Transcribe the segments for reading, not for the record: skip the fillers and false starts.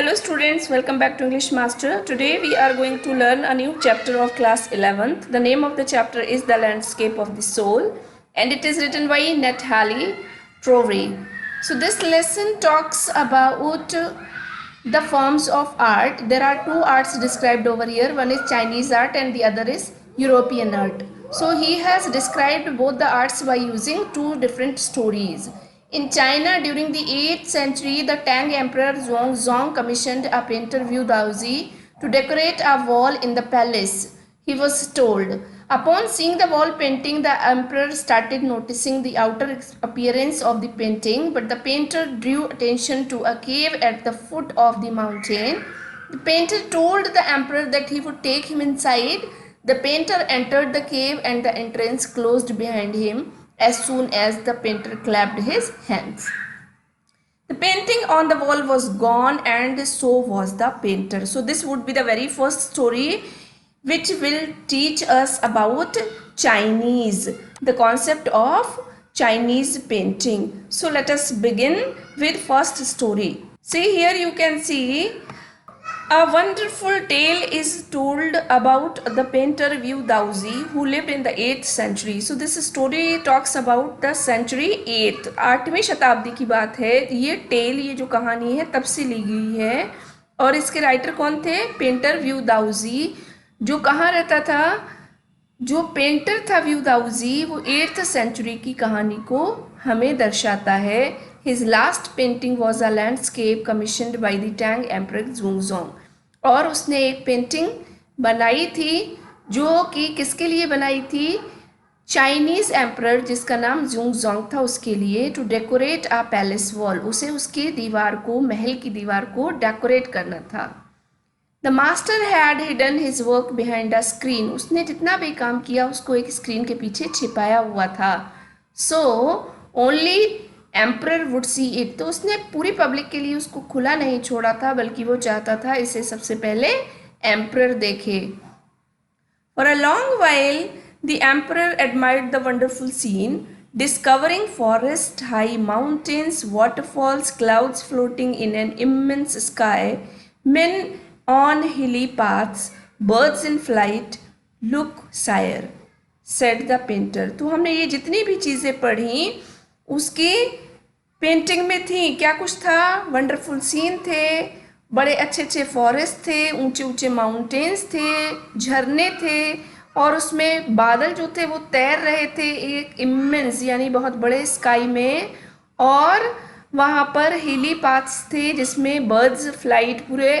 Hello students, welcome back to English Master. Today we are going to learn a new chapter of class 11th. The name of the chapter is The Landscape of the Soul and it is written by Natalie Trowery. So this lesson talks about the forms of art. There are two arts described over here. One is Chinese art and the other is European art. So he has described both the arts by using two different stories. In China, during the 8th century, the Tang Emperor Zhongzong commissioned a painter Wu Daozi to decorate a wall in the palace. He was told. Upon seeing the wall painting, the emperor started noticing the outer appearance of the painting, but the painter drew attention to a cave at the foot of the mountain. The painter told the emperor that he would take him inside. The painter entered the cave and the entrance closed behind him as soon as the painter clapped his hands. The painting on the wall was gone and so was the painter. So this would be the very first story which will teach us about Chinese, the concept of Chinese painting. So let us begin with first story. See, here you can see a wonderful tale is told about the painter Wu Daozi who lived in the 8th century. So this story talks about the century 8th. 8वीं शताब्दी की बात है. ये tell, ये जो कहानी है तब से ली गई है और इसके राइटर कौन थे? Painter view दाउजी. जो कहाँ रहता था? जो पेंटर था व्यू दाउजी वो 8th सेंचुरी की कहानी को हमें दर्शाता है. His last painting was a landscape commissioned by the Tang Emperor Zhongzong. और उसने एक पेंटिंग बनाई थी जो कि किसके लिए बनाई थी? चाइनीज़ एम्परर जिसका नाम ज़ुंगज़ोंग था उसके लिए. To decorate a palace wall, उसे उसकी दीवार को, महल की दीवार को डेकोरेट करना था. The master had hidden his work behind a screen, उसने जितना भी काम किया उसको एक स्क्रीन के पीछे छिपाया हुआ था. So only emperor would see it, तो उसने पूरी पब्लिक के लिए उसको खुला नहीं छोड़ा था बल्कि वो चाहता था इसे सबसे पहले एम्परर देखे. For a long while the emperor admired the wonderful scene, discovering forest, high mountains, waterfalls, clouds floating in an immense sky, men on hilly paths, birds in flight. Look sire, said the painter. तो हमने ये जितनी भी चीज़ें पढ़ी उसकी painting में थी. क्या कुछ था? वंडरफुल सीन थे, बड़े अच्छे अच्छे फॉरेस्ट थे, ऊंचे ऊंचे माउंटेन्स थे, झरने थे और उसमें बादल जो थे वो तैर रहे थे एक इमेंस यानी बहुत बड़े स्काई में. और वहाँ पर हिली पाथ्स थे जिसमें बर्ड्स फ्लाइट, पूरे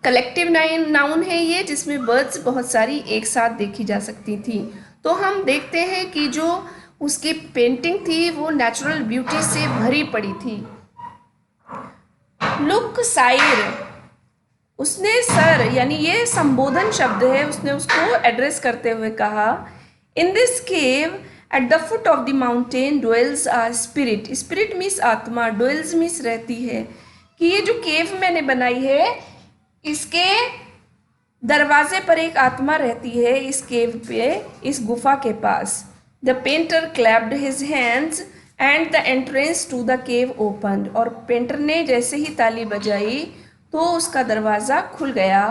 कलेक्टिव नाउन है ये, जिसमें बर्ड्स बहुत सारी एक साथ देखी जा सकती थी. तो हम देखते हैं कि जो उसकी पेंटिंग थी वो नेचुरल ब्यूटी से भरी पड़ी थी. लुक साइर, उसने सर यानी ये संबोधन शब्द है, उसने उसको एड्रेस करते हुए कहा. In this cave at the foot of the mountain dwells a spirit. Spirit means आत्मा, ड्वेल्स मीन्स रहती है. कि ये जो केव मैंने बनाई है इसके दरवाजे पर एक आत्मा रहती है, इस केव पे, इस गुफा के पास. The painter clapped his hands and the entrance to the cave opened. और पेंटर ने जैसे ही ताली बजाई तो उसका दरवाज़ा खुल गया.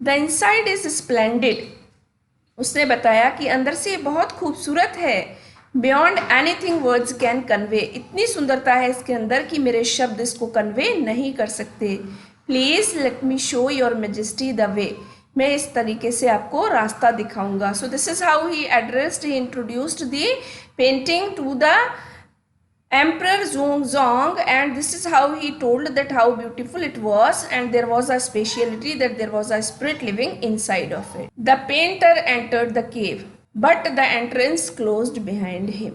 The inside is splendid. उसने बताया कि अंदर से बहुत खूबसूरत है. Beyond anything words can convey. इतनी सुंदरता है इसके अंदर कि मेरे शब्द इसको कन्वे नहीं कर सकते. Please let me show your majesty the way. मैं इस तरीके से आपको रास्ता दिखाऊंगा. So this is how he addressed, he introduced the painting to the emperor Zhongzong and this is how he told that how beautiful it was and there was a speciality that there was a spirit living inside of it. The painter entered the cave but the entrance closed behind him.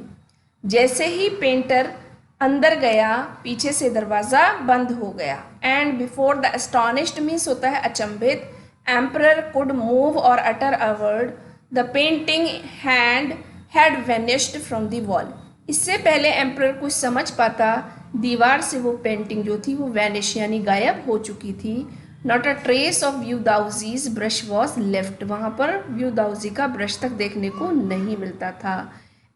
जैसे ही painter अंदर गया पीछे से दरवाज़ा बंद हो गया. And before the astonished means होता है अचंभित. Emperor could move or utter a word, the painting hand had vanished from the wall. इससे पहले एम्परर कुछ समझ पाता दीवार से वो पेंटिंग जो थी वो वैनिश यानी गायब हो चुकी थी. Not a trace of Wu Daozi's brush was left, वहाँ पर व्यू दाउजी का ब्रश तक देखने को नहीं मिलता था.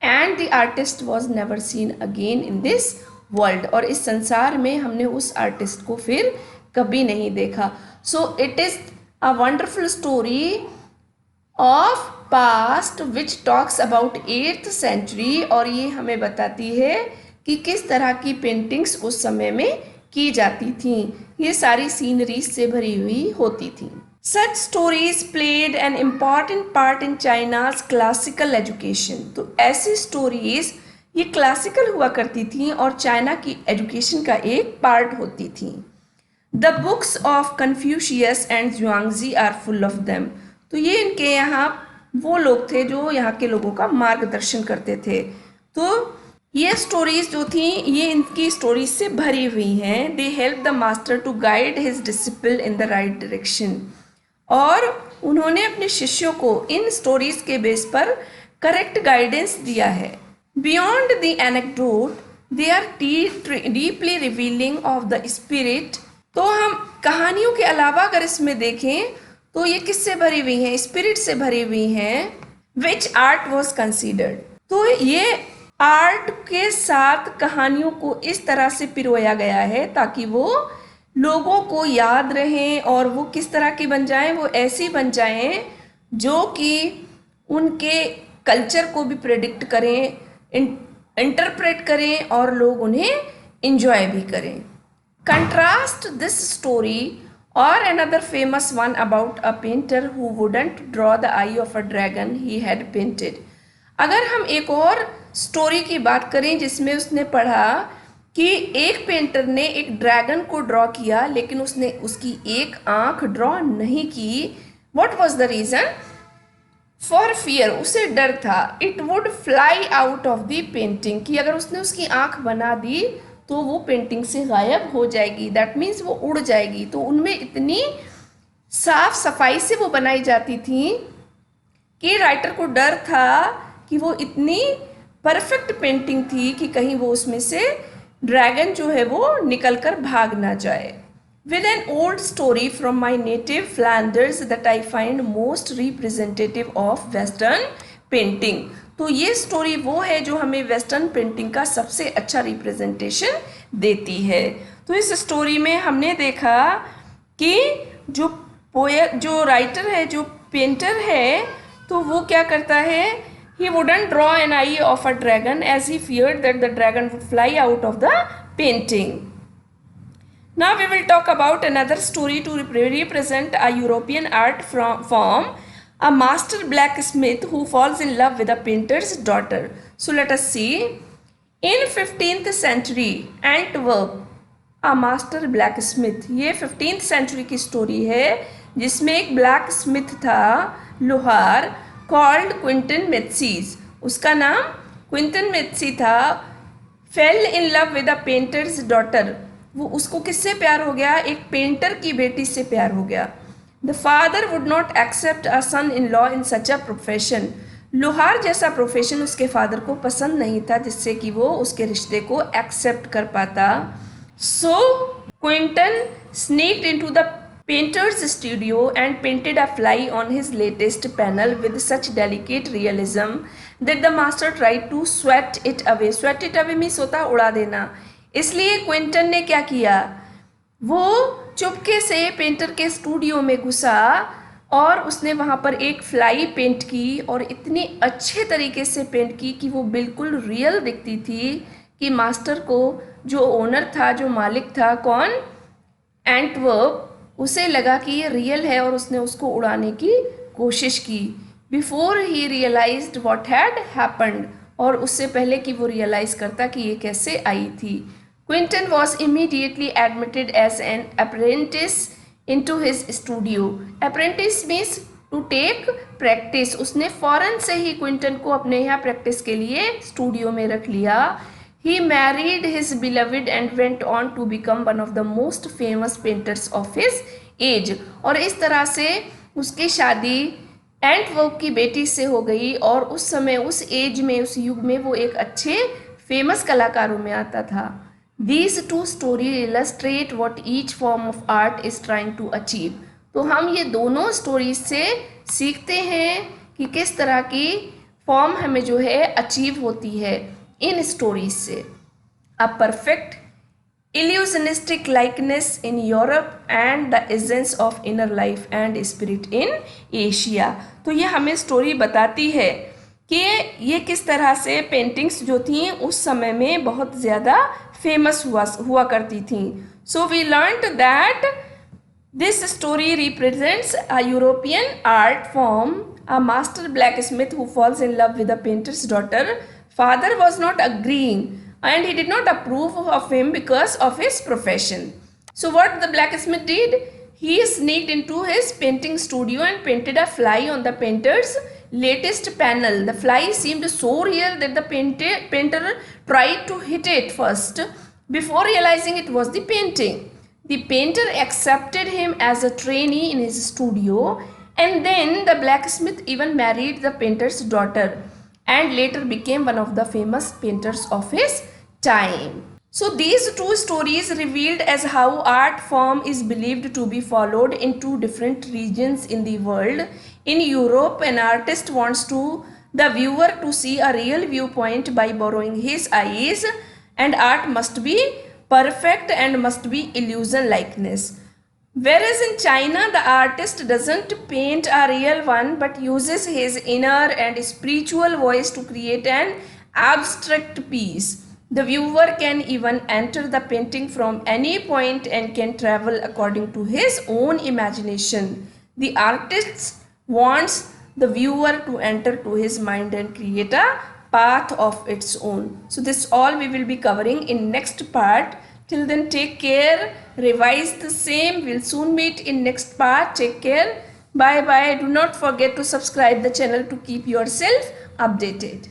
And the artist was never seen again in this world, और इस संसार में हमने उस आर्टिस्ट को फिर कभी नहीं देखा। So it is a wonderful story of past which talks about 8th century, और ये हमें बताती है कि किस तरह की पेंटिंग्स उस समय में की जाती थीं। ये सारी सीनरीज से भरी हुई होती थी। Such stories played an important part in China's classical education. तो ऐसी स्टोरीज ये क्लासिकल हुआ करती थी और चाइना की एजुकेशन का एक पार्ट होती थी। The books of Confucius and Zhuangzi are full of them. तो ये इनके यहाँ वो लोग थे जो यहाँ के लोगों का मार्गदर्शन करते थे। तो ये स्टोरीज जो थी ये इनकी स्टोरीज से भरी हुई हैं। They help the master to guide his disciple in the right direction. और उन्होंने अपने शिष्यों को इन स्टोरीज के बेस पर करेक्ट गाइडेंस दिया है। Beyond the anecdote they are deeply revealing of the spirit. तो हम कहानियों के अलावा अगर इसमें देखें तो ये किससे भरी हुई हैं? स्पिरिट से भरी हुई हैं। विच आर्ट वॉज कंसिडर्ड। तो ये आर्ट के साथ कहानियों को इस तरह से पिरोया गया है ताकि वो लोगों को याद रहें और वो किस तरह की बन जाएं, वो ऐसी बन जाएं जो कि उनके कल्चर को भी प्रेडिक्ट करें, इंटरप्रेट करें और लोग उन्हें इंजॉय भी करें। कंट्रास्ट दिस स्टोरी और another famous one about a painter who wouldn't draw the eye of a dragon he had painted। अगर हम एक और स्टोरी की बात करें जिसमें उसने पढ़ा कि एक पेंटर ने एक ड्रैगन को ड्रॉ किया लेकिन उसने उसकी एक आंख ड्रॉ नहीं की। What was the reason? For fear, उसे डर था। It would fly out of the painting, कि अगर उसने उसकी आंख बना दी तो वो पेंटिंग से गायब हो जाएगी। दैट मीन्स वो उड़ जाएगी। तो उनमें इतनी साफ सफाई से वो बनाई जाती थी कि राइटर को डर था कि वो इतनी परफेक्ट पेंटिंग थी कि कहीं वो उसमें से ड्रैगन जो है वो निकल कर भाग ना जाए। With an old story from my native Flanders that I find most representative of western painting. तो ये स्टोरी वो है जो हमें वेस्टर्न पेंटिंग का सबसे अच्छा रिप्रेजेंटेशन देती है। तो इस स्टोरी में हमने देखा कि जो राइटर है, जो पेंटर है, तो वो क्या करता है, he wouldn't draw an eye of a dragon as he feared that the dragon would fly out of the painting. Now we will talk about another story to represent a European art form, a master blacksmith who falls in love with a painter's daughter. So let us see. In 15th century Antwerp, a master blacksmith, ये 15th century की story है जिसमें एक black Smith था, लोहार, called Quinton मेत्सीज। उसका नाम Quinton मेत्सी था। Fail in love with a painters daughter, वो उसको किससे प्यार हो गया? एक पेंटर की बेटी से प्यार हो गया। The father would not accept a son in law in such a profession. लोहार जैसा प्रोफेशन उसके फादर को पसंद नहीं था जिससे कि वो उसके रिश्ते को एक्सेप्ट कर पाता। So Quinton sneaked into the painter's studio and painted a fly on his latest panel with such delicate realism that the master tried to sweat it away. Sweat it away means होता उड़ा देना। इसलिए Quinton ने क्या किया, वो चुपके से पेंटर के स्टूडियो में घुसा और उसने वहाँ पर एक फ्लाई पेंट की और इतनी अच्छे तरीके से पेंट की कि वो बिल्कुल रियल दिखती थी कि मास्टर को, जो ओनर था, जो मालिक था, कौन, एंटवर्प, उसे लगा कि ये रियल है और उसने उसको उड़ाने की कोशिश की। बिफोर ही रियलाइज्ड व्हाट हैड हैपेंड, और उससे पहले कि वो रियलाइज़ करता कि ये कैसे आई थी। Quinton was immediately admitted as an apprentice into his studio. Apprentice means to take practice. उसने फ़ौरन से ही क्विंटन को अपने यहाँ प्रैक्टिस के लिए स्टूडियो में रख लिया। He married his beloved and went on to become one of the most famous painters of his age। और इस तरह से उसकी शादी एंटवर्प की बेटी से हो गई और उस समय, उस एज में, उस युग में वो एक अच्छे फेमस कलाकारों में आता था। These two stories illustrate what each form of art is trying to achieve। तो हम ये दोनों स्टोरीज से सीखते हैं कि किस तरह की फॉर्म हमें जो है अचीव होती है इन स्टोरीज से। A perfect illusionistic likeness in Europe and the essence of inner life and spirit in Asia. तो ये हमें स्टोरी बताती है कि ये किस तरह से पेंटिंग्स जो थी उस समय में बहुत ज़्यादा फेमस हुआ करती थी. So we learned that this story represents a European art form, a master blacksmith who falls in love with a painter's daughter. Father was not agreeing and he did not approve of him because of his profession. So what the blacksmith did? He sneaked into his painting studio and painted a fly on the painter's latest panel. The fly seemed so real that the painter tried to hit it first before realizing it was the painting. The painter accepted him as a trainee in his studio, and then the blacksmith even married the painter's daughter and later became one of the famous painters of his time. So these two stories revealed as how art form is believed to be followed in two different regions in the world. In Europe, an artist wants the viewer to see a real viewpoint by borrowing his eyes, and art must be perfect and must be illusion likeness. Whereas in China, the artist doesn't paint a real one but uses his inner and spiritual voice to create an abstract piece. The viewer can even enter the painting from any point and can travel according to his own imagination. The artist wants the viewer to enter to his mind and create a path of its own. So this all we will be covering in next part. Till then, take care, revise the same. We'll soon meet in next part. Take care. Bye bye. Do not forget to subscribe the channel to keep yourself updated.